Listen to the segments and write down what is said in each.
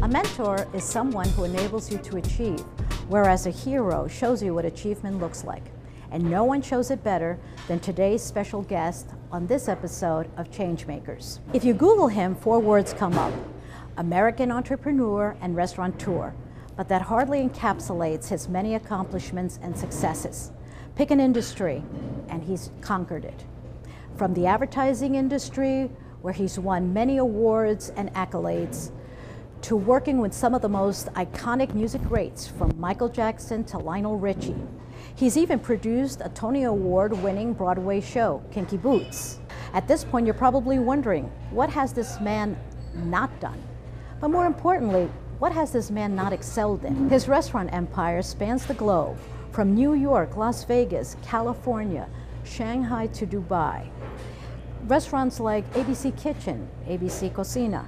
A mentor is someone who enables you to achieve, whereas a hero shows you what achievement looks like. And no one shows it better than today's special guest on this episode of Changemakers. If you Google him, 4 words come up: American entrepreneur and restaurateur, but that hardly encapsulates his many accomplishments and successes. Pick an industry, and he's conquered it. From the advertising industry, where he's won many awards and accolades, to working with some of the most iconic music greats, from Michael Jackson to Lionel Richie. He's even produced a Tony Award-winning Broadway show, Kinky Boots. At this point, you're probably wondering, what has this man not done? But more importantly, what has this man not excelled in? His restaurant empire spans the globe, from New York, Las Vegas, California, Shanghai to Dubai. Restaurants like ABC Kitchen, ABC Cocina,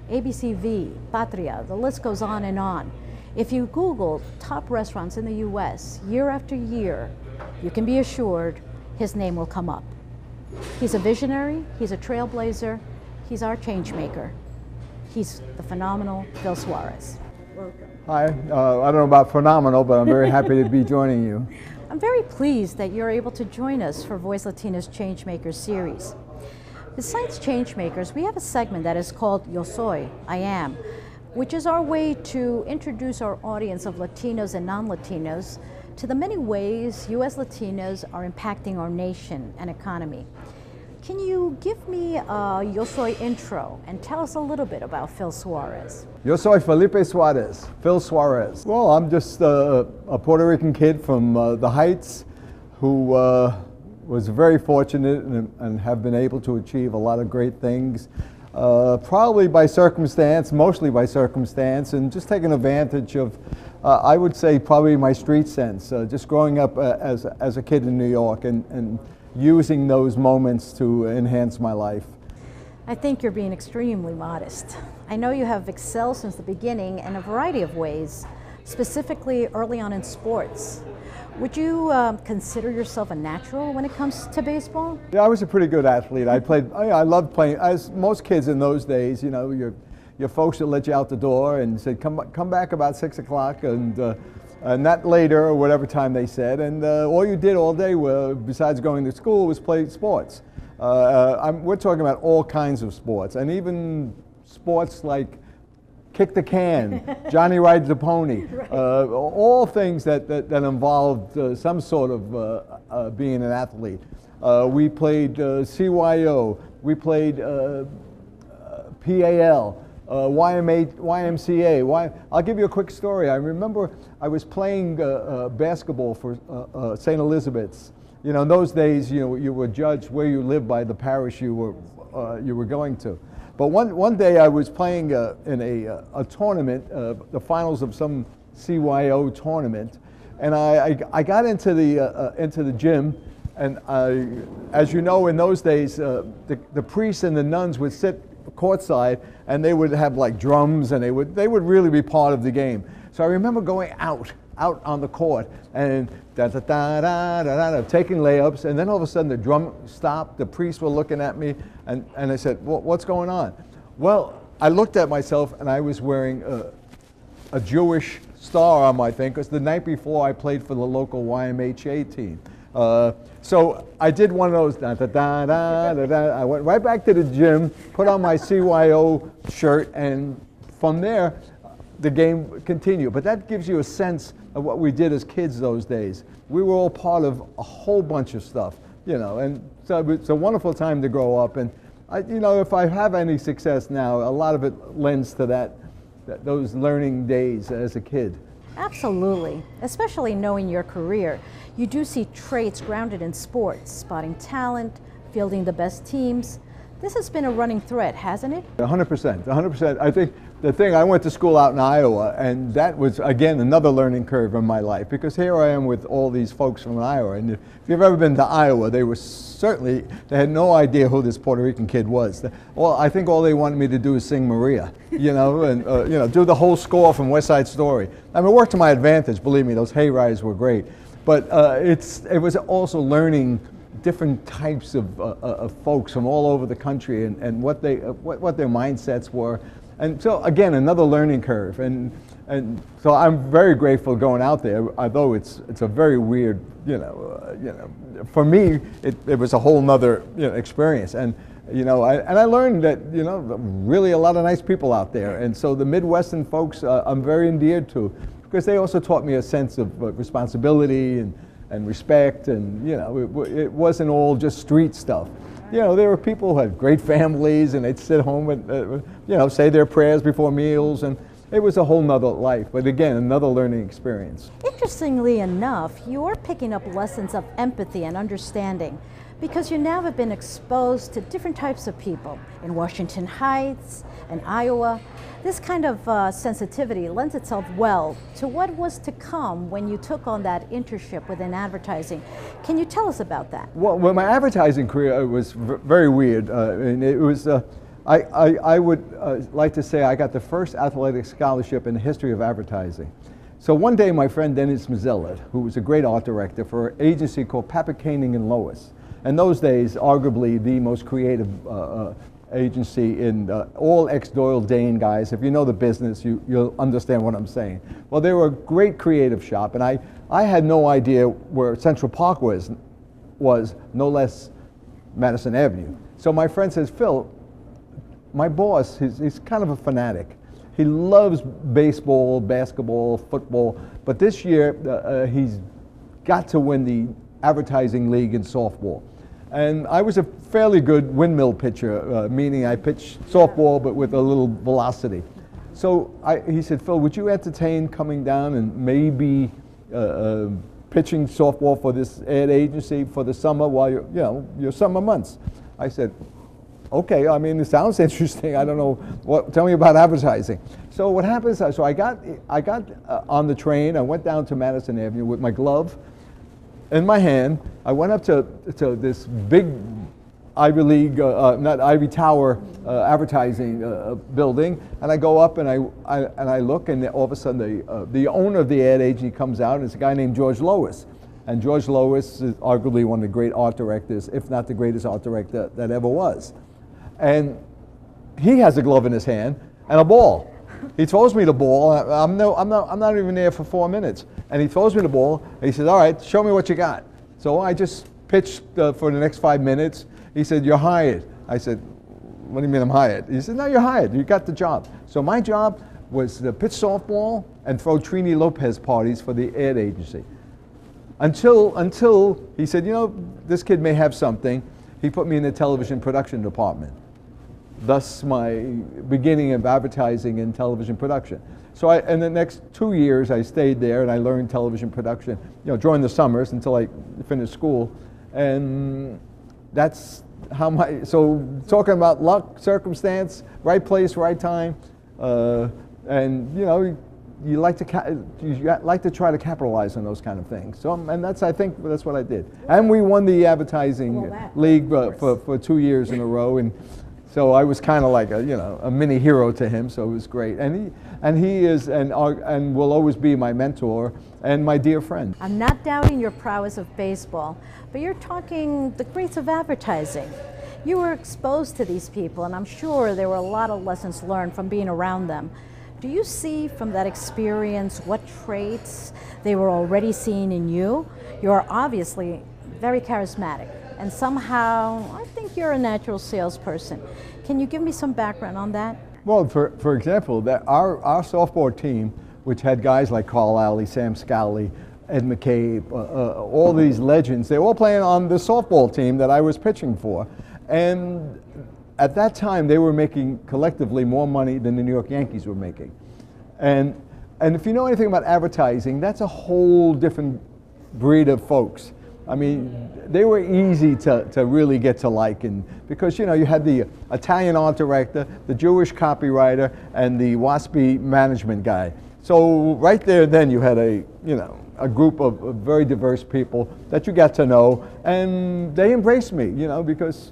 ABC V, Patria, the list goes on and on. If you Google top restaurants in the US year after year, you can be assured his name will come up. He's a visionary, he's a trailblazer, he's our change maker. He's the phenomenal Phil Suarez. Welcome. Hi, I don't know about phenomenal, but I'm very happy to be joining you. I'm very pleased that you're able to join us for Voice Latina's Changemakers series. Besides Changemakers, we have a segment that is called Yo Soy, I Am, which is our way to introduce our audience of Latinos and non-Latinos to the many ways U.S. Latinos are impacting our nation and economy. Can you give me a Yo Soy intro and tell us a little bit about Phil Suarez? Yo soy Felipe Suarez, Phil Suarez. Well, I'm just a Puerto Rican kid from the Heights who was very fortunate and have been able to achieve a lot of great things. Probably by circumstance, mostly by circumstance, and just taking advantage of, I would say, probably my street sense. Just growing up as a kid in New York and using those moments to enhance my life. I think you're being extremely modest. I know you have excelled since the beginning in a variety of ways, specifically early on in sports. Would you consider yourself a natural when it comes to baseball? Yeah, I was a pretty good athlete. I loved playing. As most kids in those days, you know, your folks would let you out the door and said, come back about 6 o'clock and not later or whatever time they said. And all you did all day, besides going to school, was play sports. We're talking about all kinds of sports, and even sports like kick the can, Johnny rides the pony, right. All things that involved some sort of being an athlete. We played CYO, we played PAL, YMCA. I'll give you a quick story. I remember I was playing basketball for St. Elizabeth's. You know, in those days, you were judged where you lived by the parish you were going to. But one day I was playing in a tournament, the finals of some CYO tournament, and I got into the gym, and as you know, in those days, the priests and the nuns would sit courtside, and they would have like drums, and they would really be part of the game. So I remember going out on the court and taking layups, and then all of a sudden the drum stopped, the priests were looking at me, and I said, well, what's going on? Well, I looked at myself and I was wearing a Jewish star on my thing, because the night before I played for the local YMHA team. So I did one of those, I went right back to the gym, put on my CYO shirt, and from there, the game continued. But that gives you a sense of what we did as kids those days. We were all part of a whole bunch of stuff, you know, and so it's a wonderful time to grow up. And you know, if I have any success now, a lot of it lends to those learning days as a kid. Absolutely, especially knowing your career. You do see traits grounded in sports, spotting talent, fielding the best teams. This has been a running thread, hasn't it? 100%, 100%. I think the thing, I went to school out in Iowa, and that was, again, another learning curve in my life, because here I am with all these folks from Iowa, and if you've ever been to Iowa, they had no idea who this Puerto Rican kid was. Well, I think all they wanted me to do is sing Maria, you know, and you know, do the whole score from West Side Story. I mean, it worked to my advantage, believe me, those hayrides were great. But it was also learning different types of folks from all over the country, and what their mindsets were. And so again, another learning curve. And so I'm very grateful going out there, although it's a very weird, for me, it was a whole nother experience. And I learned that really a lot of nice people out there. And so the Midwestern folks I'm very endeared to, because they also taught me a sense of responsibility and respect, and it wasn't all just street stuff. There were people who had great families, and they'd sit home and say their prayers before meals, and it was a whole nother life. But again, another learning experience. Interestingly enough, you're picking up lessons of empathy and understanding, because you now have been exposed to different types of people in Washington Heights and Iowa. This kind of sensitivity lends itself well to what was to come when you took on that internship within advertising. Can you tell us about that? Well, my advertising career was very weird. And it was, I would like to say I got the first athletic scholarship in the history of advertising. So one day my friend Dennis Mazzella, who was a great art director for an agency called Papert, Koenig & Lois, in those days arguably the most creative agency in all ex-Doyle Dane guys. If you know the business, you'll understand what I'm saying. Well, they were a great creative shop, and I had no idea where Central Park was no less Madison Avenue. So my friend says, Phil, my boss, he's kind of a fanatic. He loves baseball, basketball, football, but this year he's got to win the advertising league in softball. And I was a fairly good windmill pitcher, meaning I pitched softball but with a little velocity. So he said, Phil, would you entertain coming down and maybe pitching softball for this ad agency for the summer while your summer months? I said, okay, I mean, it sounds interesting. I don't know, tell me about advertising. So what happens, so I got on the train, I went down to Madison Avenue with my glove in my hand. I went up to this big Ivy League, not Ivy Tower advertising building, and I go up and I look, and all of a sudden the owner of the ad agency comes out, and it's a guy named George Lois. And George Lois is arguably one of the great art directors, if not the greatest art director that ever was. And he has a glove in his hand and a ball. He throws me the ball. I'm not even there for 4 minutes. And he throws me the ball, and he says, all right, show me what you got. So I just pitched for the next 5 minutes. He said, you're hired. I said, what do you mean I'm hired? He said, no, you're hired. You got the job. So my job was to pitch softball and throw Trini Lopez parties for the ad agency. Until he said, this kid may have something. He put me in the television production department. Thus my beginning of advertising and television production. So in the next 2 years, I stayed there and I learned television production, during the summers until I finished school. And that's how so talking about luck, circumstance, right place, right time, and you like to try to capitalize on those kind of things. So, and I think that's what I did. And we won the advertising league for 2 years in a row, and so I was kind of like a mini hero to him. So it was great, and he is and will always be my mentor and my dear friend. I'm not doubting your prowess of baseball, but you're talking the greats of advertising. You were exposed to these people, and I'm sure there were a lot of lessons learned from being around them. Do you see from that experience what traits they were already seeing in you? You're obviously very charismatic, and somehow I think you're a natural salesperson. Can you give me some background on that? Well, for example, our softball team, which had guys like Carl Alley, Sam Scally, Ed McCabe, all these legends, they were all playing on the softball team that I was pitching for. And at that time, they were making collectively more money than the New York Yankees were making. And if you know anything about advertising, that's a whole different breed of folks. I mean, they were easy to really get to like, and because you had the Italian art director, the Jewish copywriter, and the WASPy management guy. So right there, then you had a group of very diverse people that you got to know, and they embraced me, because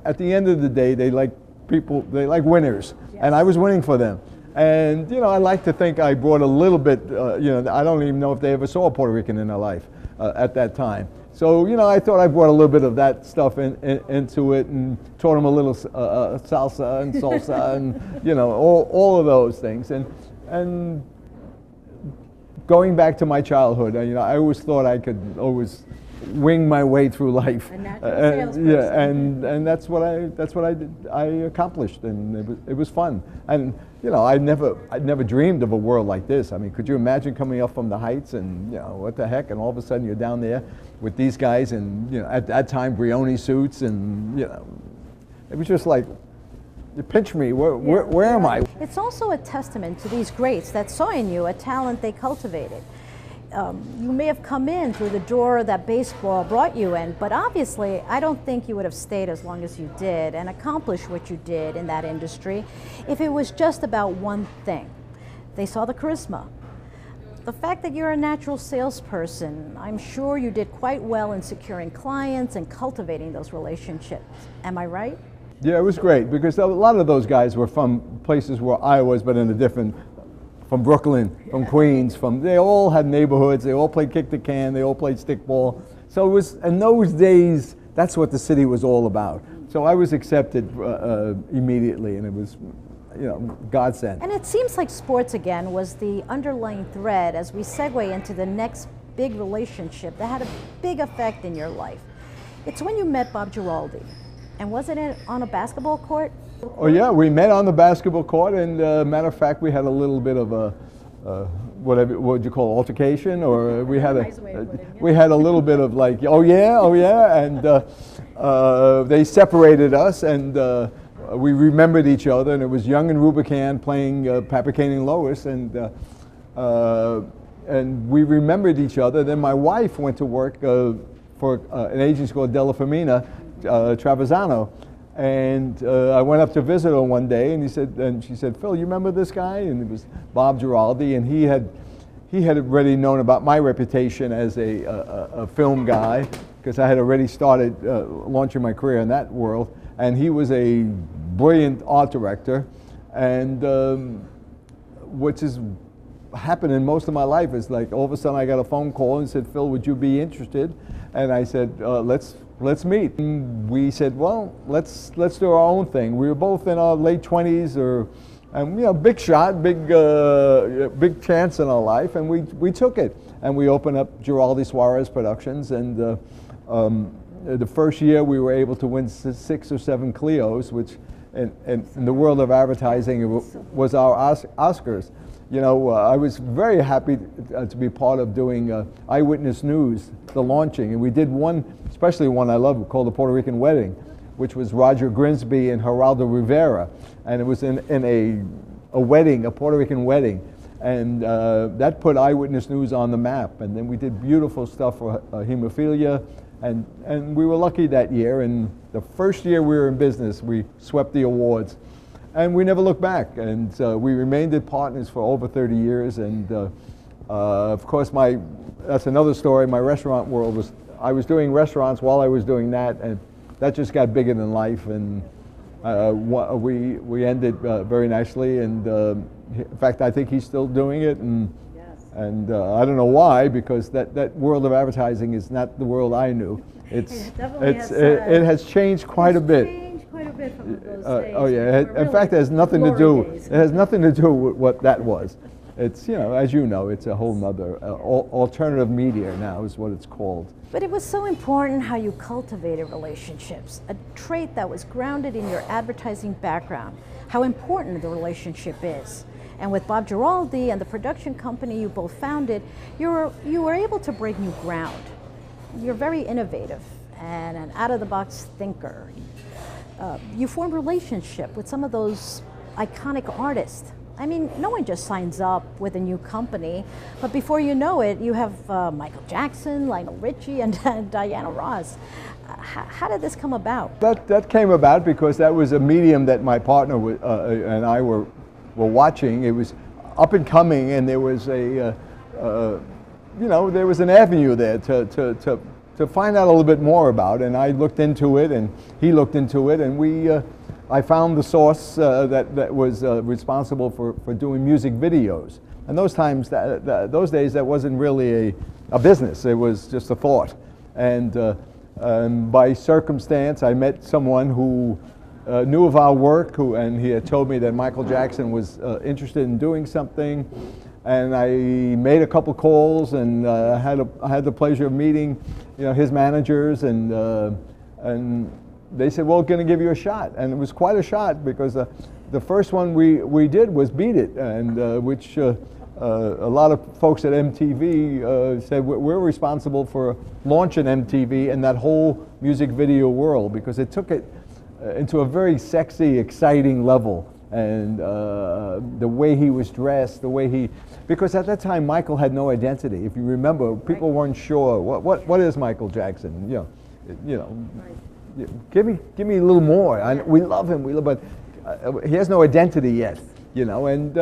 at the end of the day, they like winners, yes. And I was winning for them. And I like to think I brought a little bit, I don't even know if they ever saw a Puerto Rican in their life at that time. So, you know, I thought I brought a little bit of that stuff into it, and taught them a little salsa and salsa and, you know, all of those things. And going back to my childhood, you know, I always thought I could always wing my way through life. A natural salesperson. Yeah, and that's what I did. I accomplished, and it was fun. And you know, I'd never dreamed of a world like this. I mean, could you imagine coming up from the heights and, you know, what the heck? And all of a sudden you're down there with these guys, and, you know, at that time Brioni suits, and, you know, it was just like, you pinch me. Where am I? It's also a testament to these greats that saw in you a talent they cultivated. You may have come in through the door that baseball brought you in, but obviously I don't think you would have stayed as long as you did and accomplished what you did in that industry if it was just about one thing. They saw the charisma. The fact that you're a natural salesperson, I'm sure you did quite well in securing clients and cultivating those relationships. Am I right? Yeah, it was great, because a lot of those guys were from places where I was, but in a different, from Brooklyn, from Queens, they all had neighborhoods, they all played kick the can, they all played stickball. So it was, in those days, that's what the city was all about. So I was accepted immediately, and it was, you know, godsend. And it seems like sports, again, was the underlying thread as we segue into the next big relationship that had a big effect in your life. It's when you met Bob Giraldi. And wasn't it on a basketball court? Oh yeah, we met on the basketball court, and matter of fact, we had a little bit of a what would you call altercation, or we had a little bit of like, oh yeah, and they separated us, and we remembered each other, and it was Young and Rubicam playing Papakane and Lois, and we remembered each other. Then my wife went to work for an agency called Della Femina, Travisano. And I went up to visit her one day, and she said, Phil, you remember this guy? And it was Bob Giraldi, and he had already known about my reputation as a film guy, because I had already started launching my career in that world. And he was a brilliant art director, and which has happened in most of my life is like all of a sudden I got a phone call and said, Phil, would you be interested? And I said, let's meet. And we said, well, let's do our own thing. We were both in our late 20s, and you know, big shot, big chance in our life, and we took it. And we opened up Giraldi Suarez Productions, and the first year we were able to win 6 or 7 Clios, which in the world of advertising was our Oscars. You know, I was very happy to be part of doing Eyewitness News, the launching, and we did one, especially one I love, called The Puerto Rican Wedding, which was Roger Grimsby and Geraldo Rivera, and it was in a wedding, a Puerto Rican wedding, and that put Eyewitness News on the map. And then we did beautiful stuff for hemophilia, and we were lucky that year. And the first year we were in business, we swept the awards. And we never looked back, and we remained partners for over 30 years. And of course, that's another story. My restaurant world I was doing restaurants while I was doing that, and that just got bigger than life. And we ended very nicely. And in fact, I think he's still doing it. And and I don't know why, because that world of advertising is not the world I knew. It has changed quite a bit. From those days. Oh yeah, in fact, it has nothing to do. It has nothing to do with what that was. It's, you know, as you know, it's a whole nother alternative media now is what it's called. But it was so important how you cultivated relationships, a trait that was grounded in your advertising background. How important the relationship is. And with Bob Giraldi and the production company you both founded, you were able to break new ground. You're very innovative and an out-of-the-box thinker. You formed a relationship with some of those iconic artists. I mean, no one just signs up with a new company, but before you know it, you have Michael Jackson, Lionel Richie, and Diana Ross. How did this come about? That came about because that was a medium that my partner and I were watching. It was up and coming, and there was there was an avenue there to find out a little bit more about, and I looked into it, and he looked into it, and I found the source that was responsible for doing music videos. And those days, that wasn't really a business; it was just a thought. And by circumstance, I met someone who knew of our work, and he had told me that Michael Jackson was interested in doing something. And I made a couple calls, and I had the pleasure of meeting, his managers, and they said, "Well, we're going to give you a shot." And it was quite a shot, because the first one we did was Beat It, and which a lot of folks at MTV said we're responsible for launching MTV and that whole music video world, because it took it into a very sexy, exciting level. And the way he was dressed, the way because at that time Michael had no identity. If you remember, people weren't sure what is Michael Jackson. Give me a little more. We love him, but he has no identity yet. And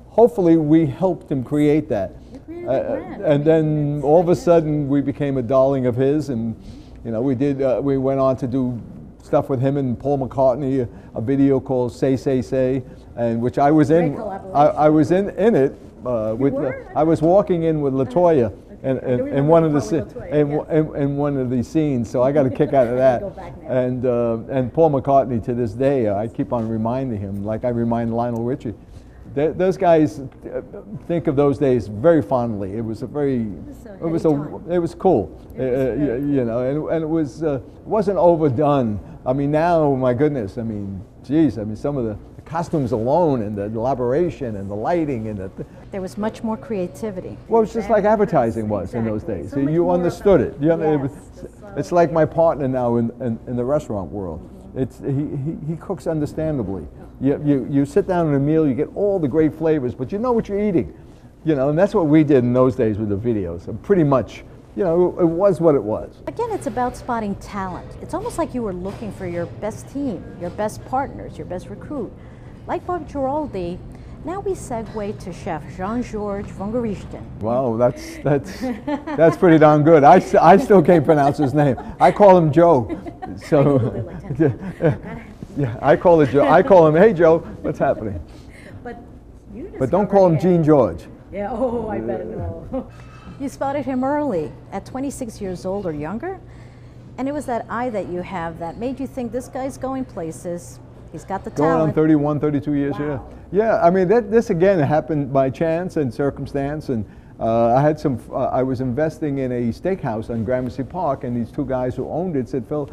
hopefully we helped him create that. And then all of a sudden we became a darling of his, and we went on to do stuff with him and Paul McCartney, a video called Say Say Say, and which I was in. I was in it with. I was walking in with LaToya in one of the in one of these scenes, so I got a kick out of that. And Paul McCartney, to this day, I keep on reminding him, like I remind Lionel Richie. Those guys think of those days very fondly. It was a very, it was cool, and it wasn't overdone. I mean, now, my goodness, I mean, geez, I mean, some of the costumes alone, and the elaboration, and the lighting, and there was much more creativity. Well, it's just like advertising was in those days. So you understood it. It's like my partner now in the restaurant world. He cooks understandably. You sit down at a meal, you get all the great flavors, but you know what you're eating, and that's what we did in those days with the videos. So pretty much, it was what it was. Again, it's about spotting talent. It's almost like you were looking for your best team, your best partners, your best recruit. Like Bob Giraldi, now we segue to Chef Jean-Georges Vongerichten. Wow, that's pretty darn good. I still can't pronounce his name. I call him Joe. So. Yeah, I call it Joe. I call him, "Hey Joe, what's happening?" But don't call him Gene George. Yeah. Oh, I better know. You spotted him early, at 26 years old or younger, and it was that eye that you have that made you think this guy's going places. He's got the talent. Going on 31, 32 years. Wow. Yeah. I mean, this again happened by chance and circumstance, and I was investing in a steakhouse on Gramercy Park, and these two guys who owned it said, "Phil,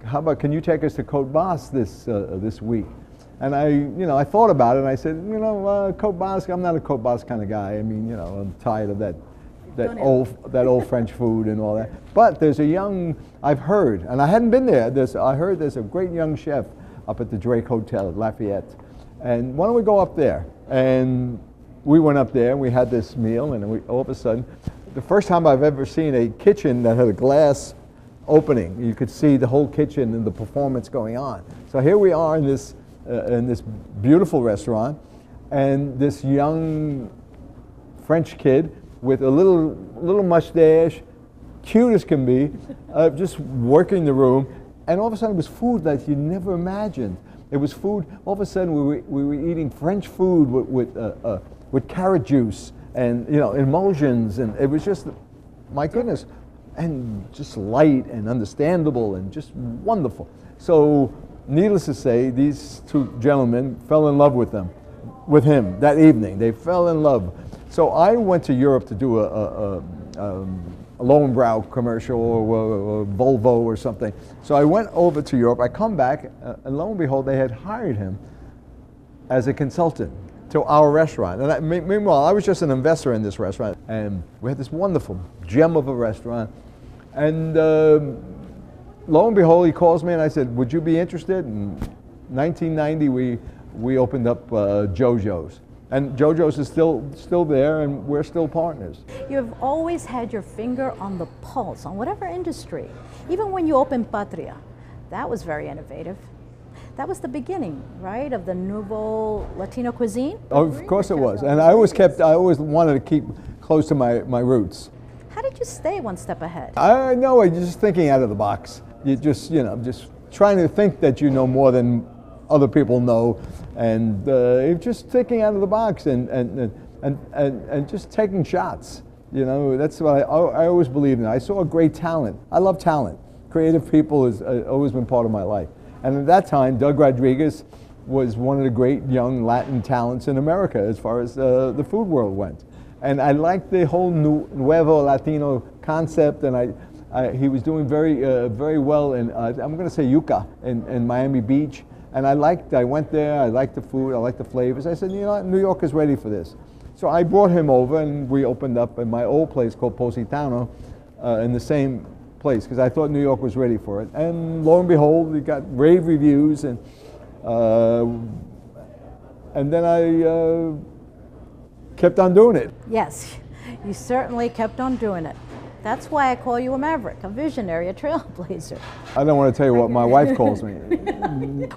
how about, can you take us to Cote Basque this week?" And I thought about it, and I said, Cote Basque, I'm not a Cote Basque kind of guy. I mean, I'm tired of that old French food and all that. But there's I've heard, and I hadn't been there. I heard there's a great young chef up at the Drake Hotel at Lafayette, and why don't we go up there? And we went up there, and we had this meal, and all of a sudden, the first time I've ever seen a kitchen that had a glass opening. You could see the whole kitchen and the performance going on. So here we are in this beautiful restaurant, and this young French kid with a little mustache, cute as can be, just working the room. And all of a sudden, it was food that you never imagined. It was food. All of a sudden, we were eating French food with carrot juice and emulsions, and it was just, my goodness. And just light and understandable and just wonderful. So, needless to say, these two gentlemen fell in love with him that evening. They fell in love. So I went to Europe to do a Lowenbrau commercial or Volvo or something. So I went over to Europe. I come back, and lo and behold, they had hired him as a consultant to our restaurant. And meanwhile, I was just an investor in this restaurant, and we had this wonderful gem of a restaurant. And lo and behold, he calls me, and I said, "Would you be interested?" In 1990, we opened up JoJo's, and JoJo's is still there, and we're still partners. You have always had your finger on the pulse on whatever industry. Even when you opened Patria, that was very innovative. That was the beginning, right, of the nouveau Latino cuisine? Oh, of course it was, and I always wanted to keep close to my roots. How did you stay one step ahead? I know, you're just thinking out of the box. You just trying to think that you know more than other people know, and you're just thinking out of the box and just taking shots. You know, that's what I always believed in. I saw great talent. I love talent. Creative people has always been part of my life. And at that time, Doug Rodriguez was one of the great young Latin talents in America as far as the food world went. And I liked the whole Nuevo Latino concept, and he was doing very well in, I'm going to say Yucca in Miami Beach. And I went there, I liked the food, I liked the flavors. I said, you know what, New York is ready for this. So I brought him over, and we opened up in my old place called Positano in the same place, because I thought New York was ready for it. And lo and behold, we got rave reviews, and then I kept on doing it. Yes, you certainly kept on doing it. That's why I call you a maverick, a visionary, a trailblazer. I don't want to tell you what my wife calls me.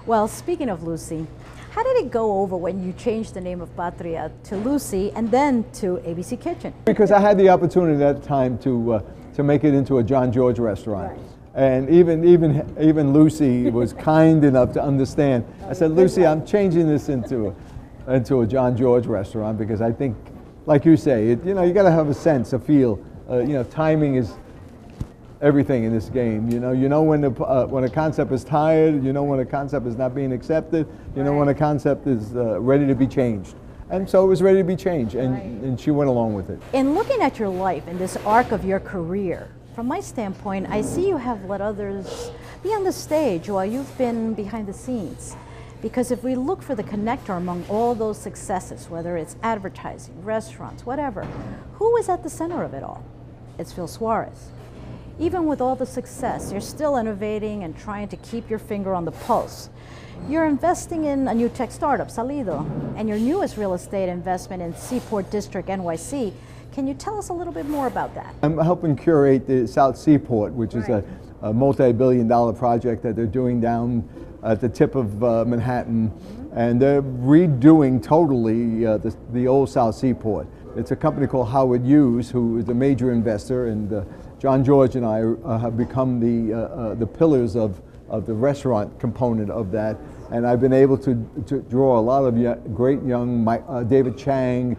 Well, speaking of Lucy, how did it go over when you changed the name of Patria to Lucy and then to ABC Kitchen? Because I had the opportunity at that time to make it into a John George restaurant. Right. And even Lucy was kind enough to understand. I said, Lucy, I'm changing this into a John George restaurant, because I think, like you say, you got to have a sense, a feel. Timing is everything in this game. You know when a concept is tired. You know when a concept is not being accepted. You know when a concept is ready to be changed. And so it was ready to be changed, and she went along with it. In looking at your life and this arc of your career, from my standpoint, I see you have let others be on the stage while you've been behind the scenes. Because if we look for the connector among all those successes, whether it's advertising, restaurants, whatever, who is at the center of it all? It's Phil Suarez. Even with all the success, you're still innovating and trying to keep your finger on the pulse. You're investing in a new tech startup, Salido, and your newest real estate investment in Seaport District, NYC. Can you tell us a little bit more about that? I'm helping curate the South Seaport, which is a multi-billion-dollar project that they're doing down at the tip of Manhattan, and they're redoing totally the old South Seaport. It's a company called Howard Hughes, who is a major investor, and John George and I have become the pillars of the restaurant component of that. And I've been able to draw a lot of great young David Chang,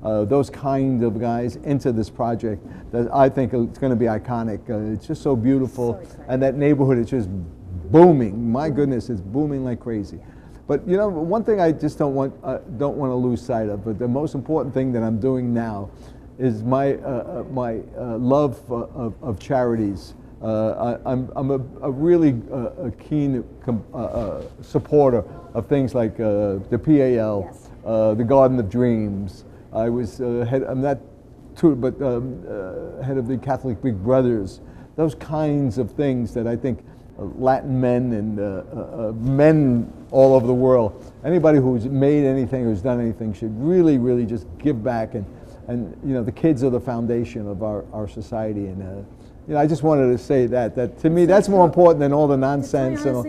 those kind of guys into this project that I think it's going to be iconic. It's just so beautiful, and that neighborhood is just booming. My goodness, it's booming like crazy. But one thing I just don't want to lose sight of. But the most important thing that I'm doing now is my love of charities. I'm a really keen supporter of things like the PAL, yes. The Garden of Dreams. I was head of the Catholic Big Brothers. Those kinds of things that I think Latin men and men all over the world, anybody who's made anything, who's done anything, should really, really just give back. And the kids are the foundation of our society. And I just wanted to say that to me, that's more important than all the nonsense and all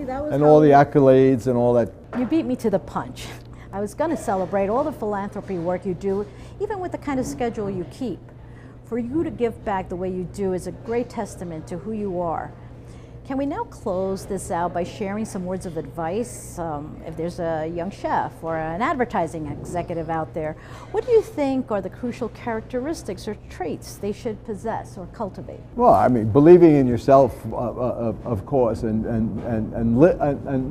the accolades and all that. You beat me to the punch. I was going to celebrate all the philanthropy work you do, even with the kind of schedule you keep. For you to give back the way you do is a great testament to who you are. Can we now close this out by sharing some words of advice? If there's a young chef or an advertising executive out there, what do you think are the crucial characteristics or traits they should possess or cultivate? Well, I mean, believing in yourself, of course, and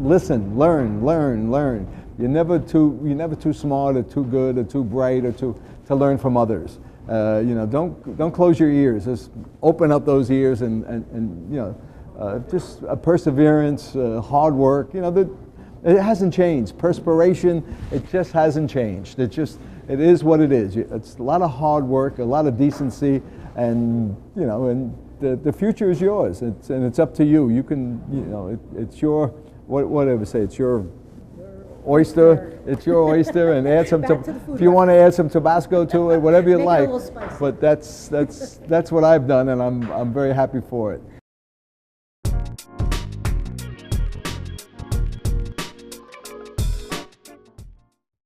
listen, learn. You're never too smart or too good or too bright or to learn from others. Don't close your ears. Just open up those ears and just perseverance, hard work. It hasn't changed. Perspiration, it just hasn't changed. It is what it is. It's a lot of hard work, a lot of decency, and the future is yours. It's up to you. You can, it's your whatever say. It's your oyster. It's your oyster, and add some. If you want to add some Tabasco to it, whatever you like. But that's what I've done, and I'm very happy for it.